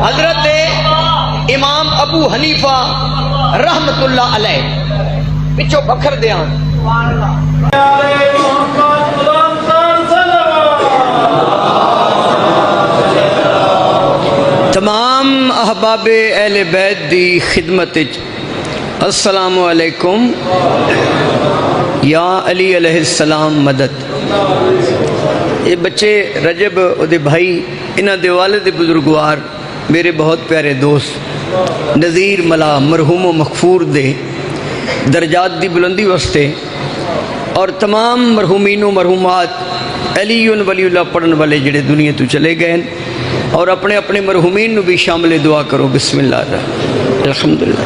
حضرت امام ابو حنیفہ رحمت اللہ علیہ پچھو بکھر دیاں تمام احباب اہل بیت دی خدمت السلام علیکم یا علی علیہ السلام مدد. یہ بچے رجب دے بھائی انہ دے والد بزرگوار میرے بہت پیارے دوست نذیر ملا مرحوم و مغفور دے درجات دی بلندی واسطے اور تمام مرحومین و مرحومات علی ولی اللہ پڑھن والے جڑے دنیا تو چلے گئے اور اپنے اپنے مرحومین نو بھی شامل دعا کرو. بسم اللہ الرحمن الحمدللہ.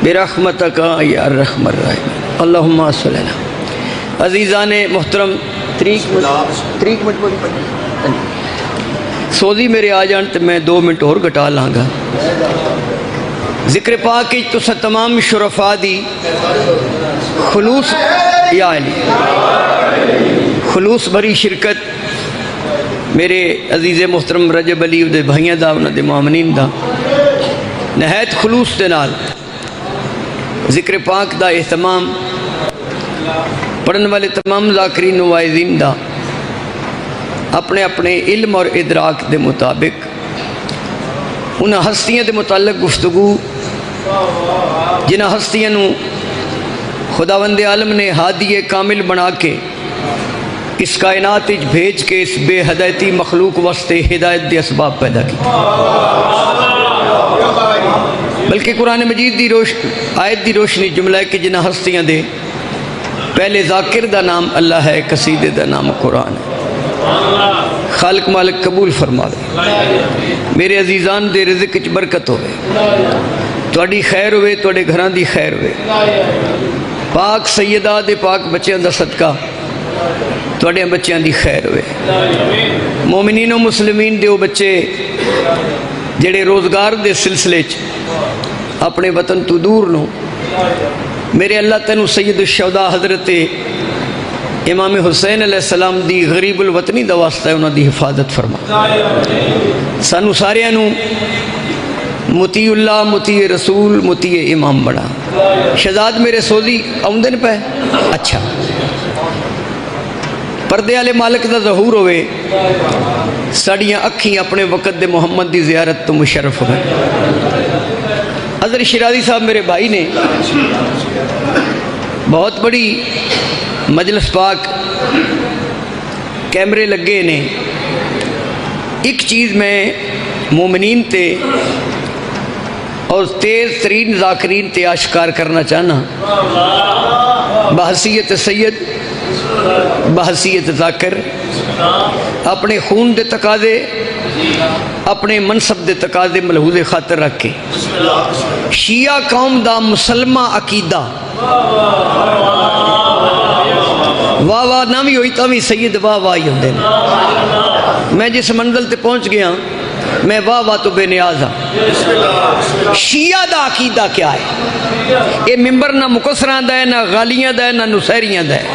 برحمتک یا ارحم الراحمین اللہم صلی اللہ. عزیزان محترم تریک منٹ سوزی میرے آ جان تو میں 2 منٹ اور گھٹا لاں گا. ذکر پاک تو تمام شرفاء دی خلوص یا علی خلوص بھری شرکت میرے عزیز محترم رجب علی دے بھائیاں دا انہاں دے مومنین دا نہایت خلوص دے نال ذکر پاک دا اہتمام پڑھن والے تمام ذاکرین و واعظین دا اپنے اپنے علم اور ادراک دے مطابق انہا ہستیاں دے متعلق گفتگو جنہا ہستیاں نو خداوند عالم نے ہادی کامل بنا کے اس کائنات اچ بھیج کے اس بے ہدایتی مخلوق واسطے ہدایت دے اسباب پیدا کی. بلکہ قرآن مجید دی آیت دی روشنی جملہ ہے کہ جنہا ہستیاں دے پہلے ذاکر دا نام اللہ ہے قصیدے دا نام قرآن ہے. خالق مالک قبول فرما دے. میرے عزیزان دے رزق وچ برکت ہوئے تواڈی خیر ہوئے تواڈے گھراں دی خیر ہوئے پاک سیدہ دے پاک بچیاں دا صدقہ تواڈے بچیاں دی خیر ہوئے. مومنین و مسلمین دے وہ بچے جڑے روزگار دے سلسلے چ اپنے وطن تو دور نو میرے اللہ تینو سید الشہداء حضرت امام حسین علیہ السلام دی غریب الوطنی دا واسطہ ہے انہاں دی حفاظت فرما. سانو ساریاں نو مطیع اللہ مطیع رسول مطیع امام بڑا. شہزاد میرے سوزی آمدن پہ اچھا پردے والے مالک دا ظہور ہوئے ساڑیاں اکھیں اپنے وقت دے محمد دی زیارت تو مشرف ہوئے. حضرت شیرازی صاحب میرے بھائی نے بہت بڑی مجلس پاک کیمرے لگے نے. ایک چیز میں مومنین تے اور تیز ترین ذاکرین تے آشکار کرنا چاہنا بحثیت سید بحثیت ذاکر اپنے خون دے تقاضے اپنے منصب دے تقاضے ملحوظ خاطر رکھ کے شیعہ قوم دا مسلمہ عقیدہ واہ واہ نہ بھی ہوئی تاوی سید واہ واہ ہی ہوندے نے. میں جس منزل تے پہنچ گیا میں واہ واہ تو بے نیاز ہاں. شیعہ دا عقیدہ کیا ہے؟ یہ ممبر نہ مکسراں دا ہے نہ غالیاں دا ہے نہ نصیریاں دا ہے.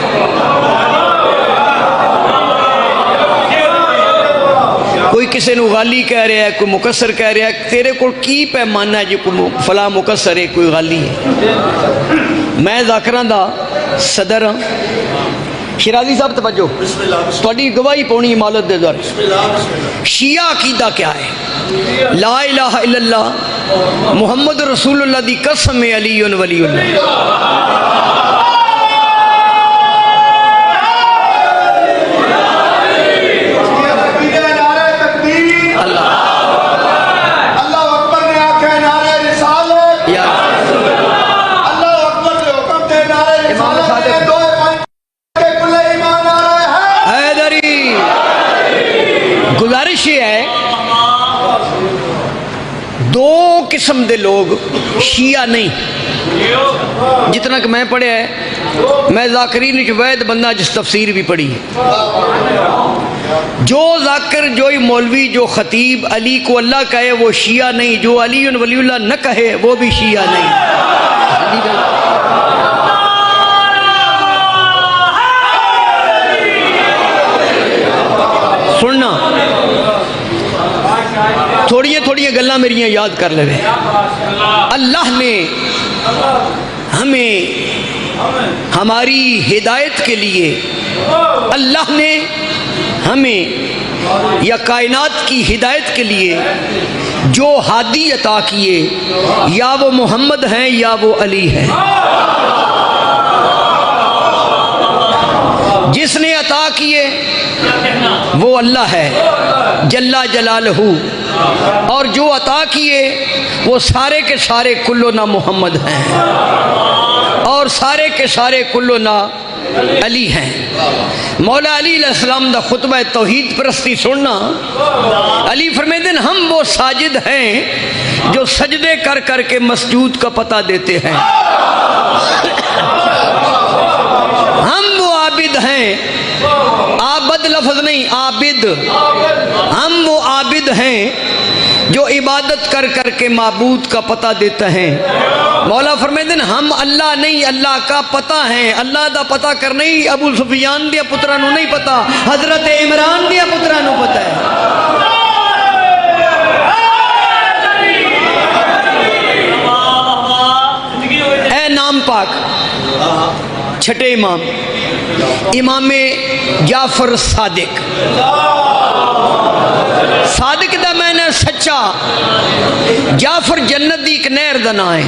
کوئی کسی نو غالی کہہ رہا ہے کوئی مکسر کہہ رہا ہے تیرے کو کی پیمانہ ہے جو کوئی فلاں مکسر ہے کوئی غالی ہے. میں ذاکران دا صدر ہاں. شیرازی صاحب توجہ تھوڑی گواہی پونی مالت دے دور. شیعہ عقیدہ کیا ہے؟ لا الہ الا اللہ محمد رسول اللہ دی قسم علی ولی اللہ. گزارش یہ ہے دو قسم دے لوگ شیعہ نہیں جتنا کہ میں پڑھے ہے میں ذاکرین وید بندہ جس تفسیر بھی پڑھی ہے، جو ذاکر، جو مولوی، جو خطیب علی کو اللہ کہے وہ شیعہ نہیں، جو علی ولی اللہ نہ کہے وہ بھی شیعہ نہیں۔ سننا، تھوڑی گلاں میریاں یاد کر لے۔ اللہ نے ہمیں ہماری ہدایت کے لیے، اللہ نے ہمیں یا کائنات کی ہدایت کے لیے جو ہادی عطا کیے، یا وہ محمد ہیں یا وہ علی ہیں۔ جس نے عطا کیے وہ اللہ ہے جل جلالہ، اور جو عطا کیے وہ سارے کے سارے کلو نا محمد ہیں، اور سارے کے سارے کلو نا علی ہیں۔ مولا علی علیہ السلام دا خطبہ توحید پرستی سننا۔ علی فرماتے ہیں ہم وہ ساجد ہیں جو سجدے کر کر کے مسجود کا پتہ دیتے ہیں، ہم وہ عابد ہیں، عابد لفظ نہیں، عابد، ہم وہ عابد ہیں جو عبادت کر کر کے معبود کا پتہ دیتا ہے۔ مولا فرماتے ہیں ہم اللہ نہیں، اللہ کا پتہ ہیں۔ اللہ دا پتہ کر نہیں، ابو سفیان دیا پترا نو نہیں پتہ، حضرت عمران دیا پترا نو پتہ ہے۔ اے نام پاک چھٹے امام، امام جعفر صادق، صادق دا میں نے سچا، جعفر جنت دی ایک نہر دا نام ہے۔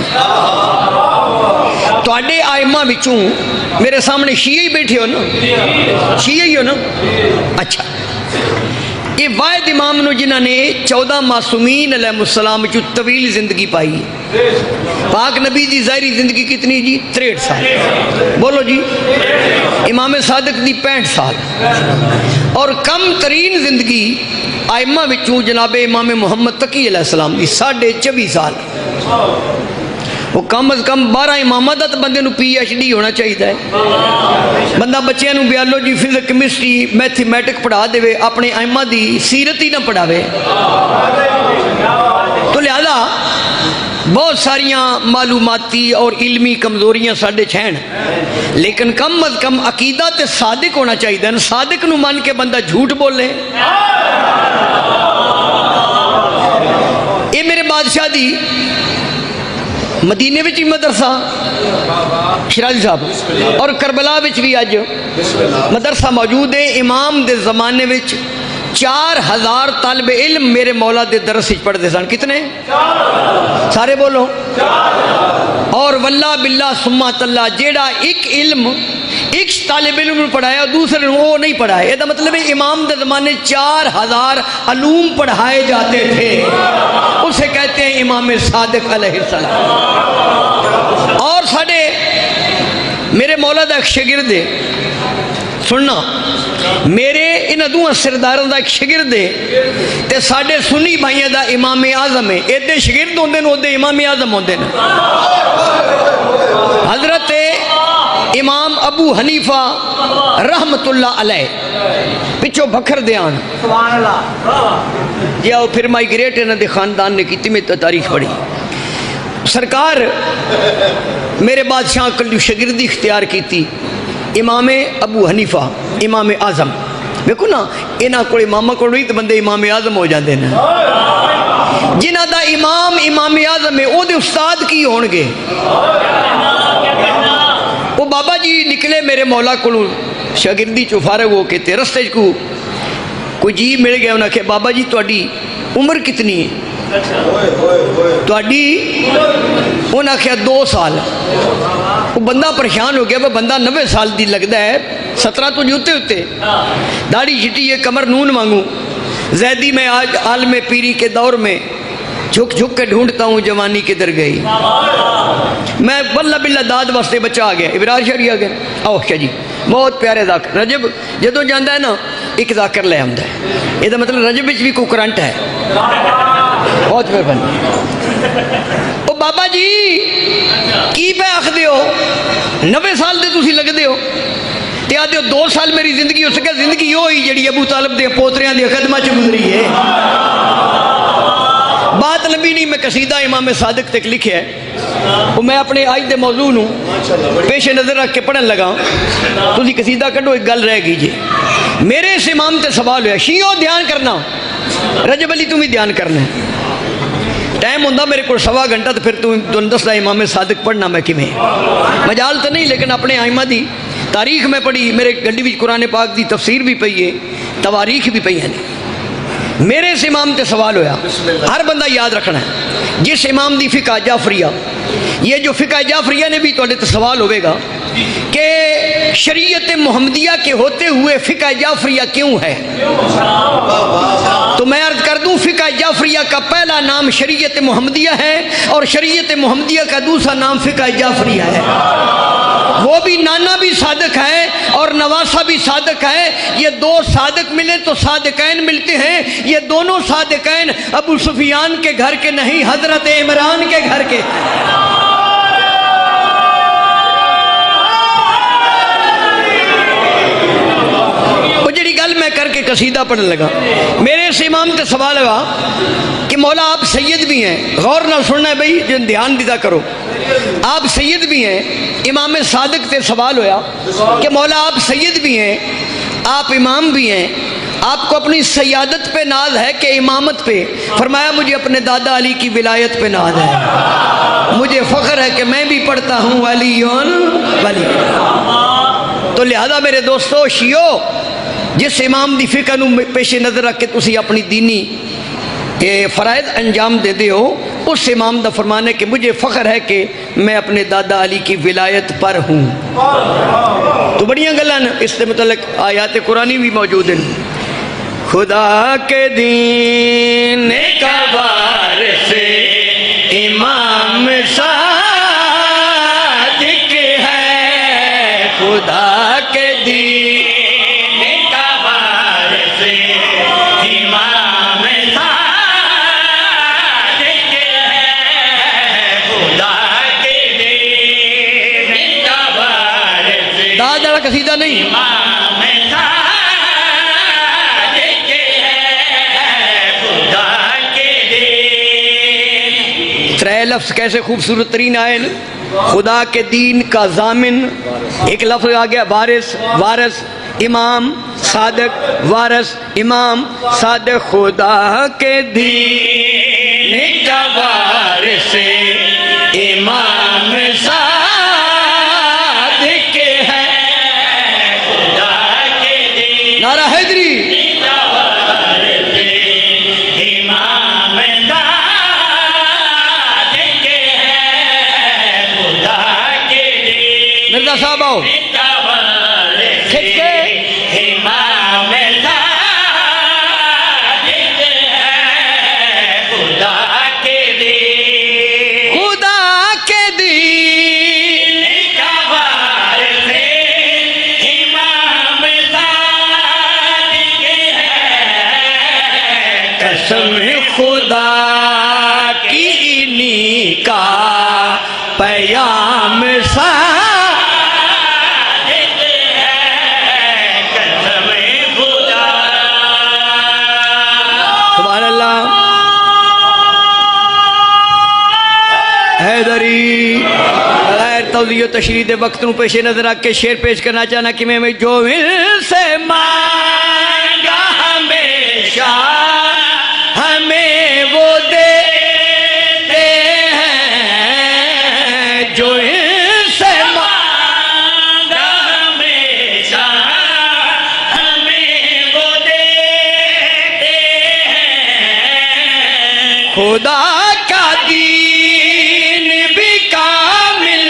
تواڈے آئمہ وچوں میرے سامنے شیعہ بیٹھے ہو نا، شیعہ ہی ہو نا؟ اچھا، یہ واحد امام نو جنہاں نے 14 معصومین علیہ السلام وچوں طویل زندگی پائی۔ پاک نبی دی ظاہری زندگی کتنی جی؟ 63 سال۔ بولو جی، امام صادق دی 65 سال، اور کم ترین زندگی آئمہ وچوں جناب امام محمد تقی علیہ السلام دی 24.5 سال۔ وہ کم از کم 12 امامات تو بندے نو PhD ہونا چاہیے۔ بندہ بچیاں نو بیالوجی، فزکس، کیمسٹری، میتھمیٹک پڑھا دے، اپنے آئمہ دی سیرت ہی نہ پڑھاوے۔ تو لہذا بہت ساریاں معلوماتی اور علمی کمزوریاں ساڈے چھین، لیکن کم از کم عقیدہ تے صادق ہونا چاہیے۔ صادق نو مان کے بندہ جھوٹ بولے۔ یہ میرے بادشاہ دی مدینے وچ بھی مدرسہ شیرازی صاحب، اور کربلا وچ بھی اج مدرسہ موجود ہے۔ امام دے زمانے وچ 4000 طالب علم میرے مولا دے درس وچ پڑھتے سن۔ کتنے؟ سارے بولو۔ اور واللہ باللہ سما تاللہ، جیڑا ایک علم ایک طالب علم نے پڑھایا دوسرے وہ نہیں پڑھایا، یہ مطلب ہے امام دے زمانے 4000 علوم پڑھائے جاتے تھے، اسے کہتے ہیں امام صادق علیہ السلام۔ اور ساڑھے میرے مولا دا ایک شاگرد ہے، سننا، میرے ان دو سرداروں دا ایک شاگرد ہے تے ساڑھے سنی بھائیوں دا امام اعظم ہے۔ ایدے شاگرد ہوندے نے، اودے امام اعظم ہوندے نے۔ حضرت امام ابو حنیفہ رحمت اللہ علیہ پچھو بکھر دیان، جی آؤ پھر مائگریٹ انہوں دے خاندان نے کی میں تاریخ پڑھی۔ سرکار میرے بادشاہ کلو شاگردی اختیار کی تھی امام ابو حنیفہ امام اعظم۔ دیکھو نا، انہاں کو امامہ کو نہیں تو بندے امام اعظم ہو جاندے نا۔ جنہ دا امام اعظم ہے او دے استاد کی ہون گے؟ وہ بابا جی نکلے میرے مولا کو شاگردی چو فارغ ہو کے تے رستے کو کوئی جی مل گیا، انہاں کہ بابا جی تہاڈی عمر کتنی ہے؟ تہاڈی؟ انہاں کہ 2 سال۔ وہ بندہ پریشان ہو گیا، وہ بندہ 90 سال دی لگتا ہے، 17 تو جوتے ہوتے، داڑھی چٹی ہے، کمر نون مانگوں، زیدی میں آج عالم پیری کے دور میں جھک جھک کے ڈھونڈتا ہوں جوانی کدھر گئی۔ میں واللہ باللہ داد واسطے بچہ آ گیا، ابرار شریع آ گیا۔ اوہ شاہ جی بہت پیارے ذاکر، رجب جدو جاندہ ہے نا ایک ذاکر لے آمدہ ہے، یہ مطلب رجب بھی کوئی کرنٹ ہے۔ بہت مہربانی. او بابا جی کی پہ آخدے ہو 90 سال دے تسی لگدے ہو تے آدھے ہو 2 سال میری زندگی ہو سکے. زندگی وہ ہی جڑی ابو طالب دے پوتریاں دے خدمت چ گزری ہے. بات لمبی نہیں, میں قصیدہ امام صادق تک لکھے ہے, وہ میں اپنے آج دے موضوع نو پیش نظر رکھ کے پڑھن لگا. تسی قصیدہ کڈو, ایک گل رہ گئی جی. میرے اس امام تے سوال ہوا, شیعو دھیان کرنا, رجب علی تم بھی دھیان کرنا ہے. ٹائم ہوندہ میرے کو 1.25 گھنٹہ, تو پھر تم دسدا امام صادق پڑھنا میں کیویں. مجال تو نہیں, لیکن اپنے آئمہ دی تاریخ میں پڑھی, میرے گڈی وچ قرآن پاک دی تفسیر بھی پئی ہے, تواریخ بھی پئی ہیں. میرے اس امام تے سوال ہویا, ہر بندہ یاد رکھنا ہے, جس امام دی فقہ جعفریہ, یہ جو فقہ جعفریہ نے بھی تو سوال ہوئے گا کہ شریعت محمدیہ کے ہوتے ہوئے فقہ جعفریہ کیوں ہے. تو میں عرض کر دوں, فقہ جعفریہ کا پہلا نام شریعت محمدیہ ہے, اور شریعت محمدیہ کا دوسرا نام فقہ جعفریہ ہے. وہ بھی نانا بھی صادق ہے اور نواسہ بھی صادق ہے. یہ 2 صادق ملے تو صادقین ملتے ہیں. یہ دونوں صادقین ابو سفیان کے گھر کے نہیں, حضرت عمران کے گھر کے. وہ جڑی گل میں کر کے قصیدہ پڑھنے لگا, میرے اس امام تے سوال ہوا کہ مولا آپ سید بھی ہیں. غور نہ سننا ہے بھائی, جو دھیان دیتا کرو. آپ سید بھی ہیں. امام صادق تے سوال ہویا کہ مولا آپ سید بھی ہیں, آپ امام بھی ہیں, آپ کو اپنی سیادت پہ ناز ہے کہ امامت پہ؟ فرمایا مجھے اپنے دادا علی کی ولایت پہ ناز ہے, مجھے فخر ہے کہ میں بھی پڑھتا ہوں ولی ولی. تو لہذا میرے دوستو شیعو, جس امام دی فقہ نو پیش نظر رکھ کے تسی اپنی دینی فرائض انجام دے دے ہو, اس امام دا فرمان ہے کہ مجھے فخر ہے کہ میں اپنے دادا علی کی ولایت پر ہوں. تو بڑیاں گلان اس سے متعلق آیات قرآنی بھی موجود ہیں. خدا کے دین کا وارث امام صادق ہے, خدا کے دین کا وارث امام صادق ہے, خدا کے دین کا وارث. دادا قصیدہ نہیں, لفظ کیسے خوبصورت ترین آئے نا. خدا کے دین کا ضامن, ایک لفظ آ گیا وارث, وارث امام صادق, وارث امام صادق. خدا کے دین کا وارث امام صادق ہے, خدا کے دین. نعرہ حیدری. صاحب آؤ کھچ کے. امام صادق ہے, خدا کے دین, خدا کے دین کا وارث امام صادق ہے. قسم خدا کی انہی کا پیام صادق. حیدری غیر توضیح و تشریح دے وقت نو پیش نظر رکھ کے شعر پیش کرنا چاہنا کہ میں جو ان سے مانگا ہمیشہ ہمیں وہ دیتے ہیں, جو ان سے مانگا ہمیشہ ہمیں وہ دیتے ہیں. خدا کا دین بھی کامل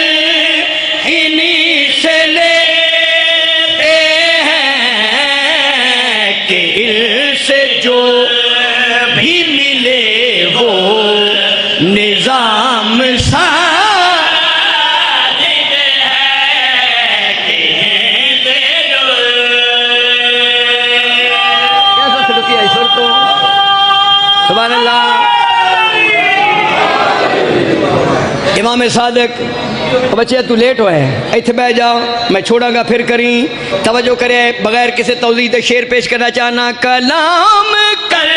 انہی سے لیتے ہیں, کہ ان سے جو بھی ملے وہ نظام صادق ہے, کہ ان سے جو. کیسا سلوکی ہے اس وقت تو سبحان اللہ. امام صادق بچے تو لیٹ ہوئے ہیں ایتھے بہ جاؤ میں چھوڑا گا پھر کریں توجہ کرے بغیر کسی توضیح دے شعر پیش کرنا چاہنا کلام کر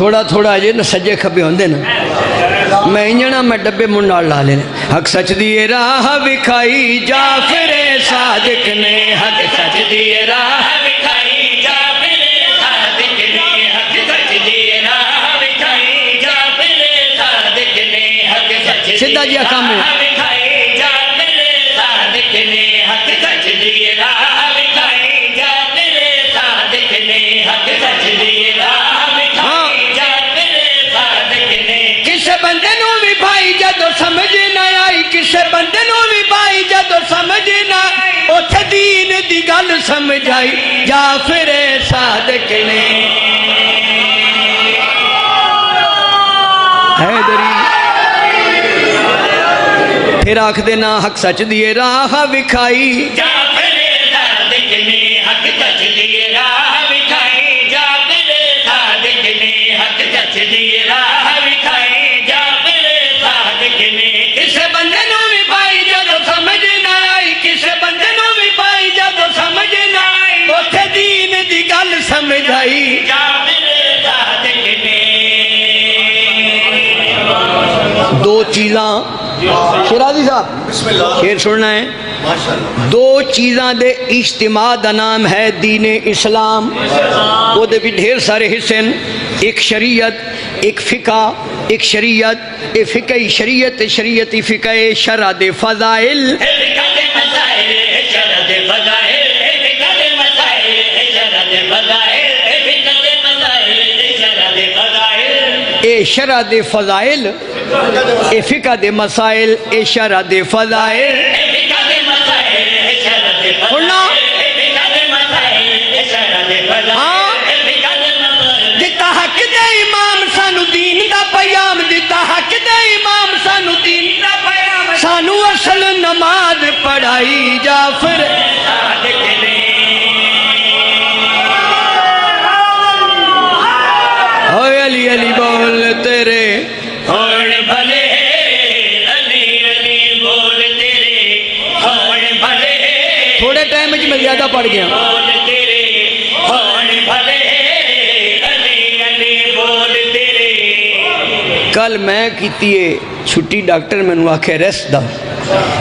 تھوڑا تھوڑا جی نا سجے کھبے ہوندے نا میں انجنا میں ڈبے منڈال لا لینے حق سچ دیے راہ بکھائی جعفر صادق نے حق سچ دیے راہ بکھائی جعفر صادق نے حق سچ دیے راہ بکھائی جعفر صادق نے حق سچ سیدھا جی کام ہے بکھائی جعفر صادق نے حق سچ دیے راہ بکھائی جعفر صادق نے حق سچ دیے راہ بندے نو بھی بھائی جدو سمجھ نہ آئی کسے بندے نو بھی بھائی جدو سمجھ نہ اوتھے دین دی گل سمجھ آئی جعفر صادق نے حیدری پھر آکھ دینا حق سچ دیے راہ بکھائی جعفر صادق نے حق سچ دیے راہ بکھائی جعفر صادق نے حق سچ دیے راہ سمجھائی دو چیزاں شیرازی صاحب شیر سننا ہے دو چیزاں دے اجتماع دا نام ہے دین اسلام وہ دے بھی ڈھیر سارے حصے ایک شریعت ایک فقہ ایک شریعت ایک فقہ شریعت شریعتی فقہ شرع دے فضائل اے شرع دے فضائل اے فقہ دے مسائل اے شرع دے فضائل دتا حق دے امام سانو دین دا پیام دتا حق دے امام سانو دین دا پیام سانو اصل نماز پڑھائی جعفر علی علی بول تیرے ہون بھلے علی علی بول تیرے ہون بھلے تھوڑے ٹائم میں زیادہ پڑھ گیا بول تیرے ہون بھلے علی علی بول تیرے کل میں کیتی ہے چھٹی ڈاکٹر میں نو آکھے ریسٹ دا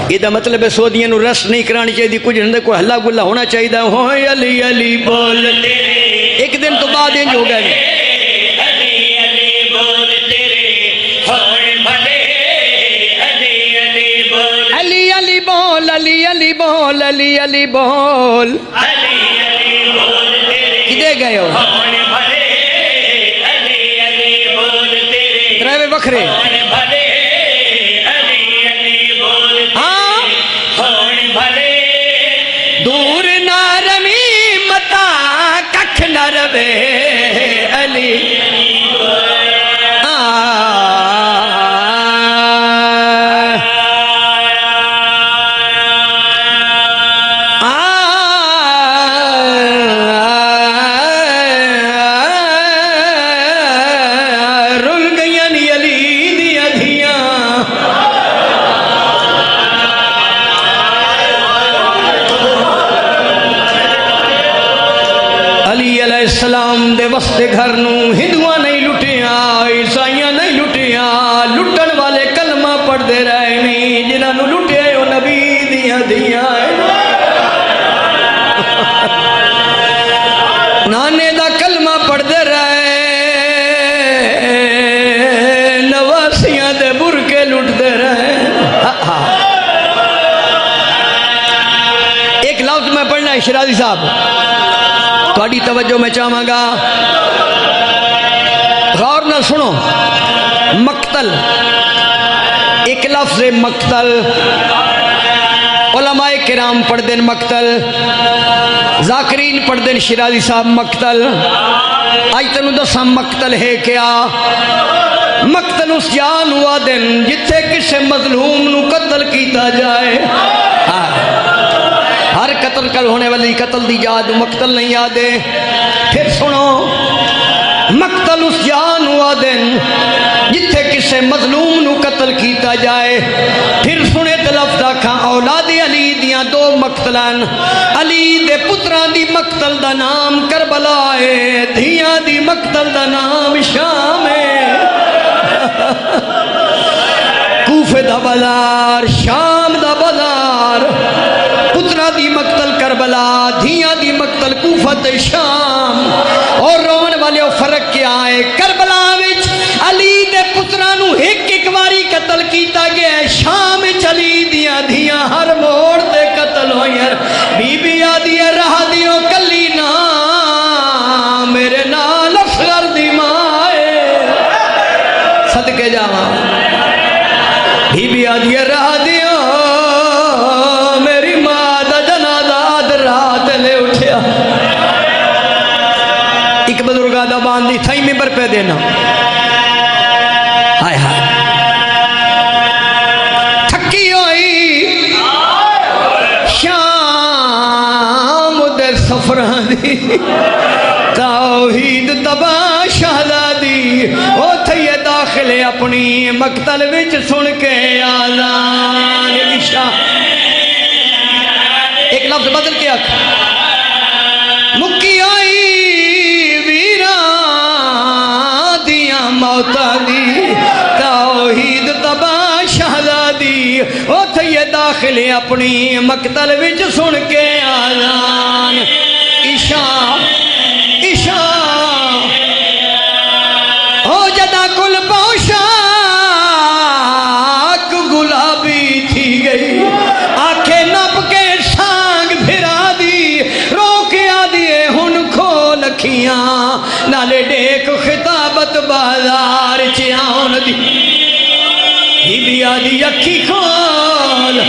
یہ دا مطلب ہے سودیاں نو ریسٹ نہیں کرانی چاہیے کچھ اندر کوئی ہلا گلا ہونا چاہیے ہون علی علی بول تیرے ایک دن تو بعد انج ہو گئے علی علی بول علی علی بول علی علی بول کدے گئے ہو ترے بکھرے ہاں دور نہ رمی متا ککھ نہ روے علی السلام دے وسط گھر نو ہندوਆਂ نہیں لٹیا عیسائیاں نہیں لٹیا دھیاں نانے دا کلمہ پڑھ دے رہے نواسیاں دے برکے لٹ دے رہے ایک لفظ میں پڑھنا ہے شرازی صاحب تھوڑی توجہ میں چاہوں گا غور نہ سنو مقتل ایک لفظ مقتل علماء کرام پڑھ دین مقتل ذاکرین پڑھ دین شرازی صاحب مقتل آج تنو دسا مقتل ہے کیا مقتل اس جان ہوا دن جتھے کسے مظلوم نو قتل کیتا جائے ہر قتل کر ہونے والی قتل دی یاد مقتل نہیں یادے پھر سنو مقتل اس جان ہوا دن جتھے کسے مظلوم نو قتل کیتا جائے پھر سنے تلفظ کھا اولاد علی دیاں دو مقتلان علی دے پتران دی مقتل دا نام کربلا ہے دھیاں دی مقتل دا نام شام ہے کوفے دا بازار شام دا بازار پتران دی مقتل کربلا دھیاں دی مقتل کوفہ تے شام اور رون والے فرق کیا ہے کربلا وچ علی دے پترانو ایک واری قتل کیتا گیا ہے شام چلی دیا دھیاں ہر موڑ دے قتل ہوئی ہے بی بی آدھی رہ دیو کلی نا میرے نال اصغر دی مائے صدقے جاواں بی بی آدھی رہ دیو میری ماں دا جنازہ آدھ رات لے اٹھیا ایک بزرگا دا باندھی تھائی ممبر پہ دینا ہائے ہائے تھکی ہوئی شام دے سفران دی توحید تباہ شہزادی او تھیے داخلے اپنی مقتل وچ سن کے آزان عشاء ایک لفظ بدل کے آکھ مکی آئی موتا دی توحید تباہ شہزادی او تھیے داخلے اپنی مقتل وچ سن کے آزان عشاء عشاء ہو جدا کل پوشاک گلابی تھی گئی آنکھیں نپ کے سانگ پھرا دی رو کے آدھیے ہن کھول کھیاں نالے ڈیک خطابت بازار چیاؤن دی ہی بھی آدھی اکھی کھول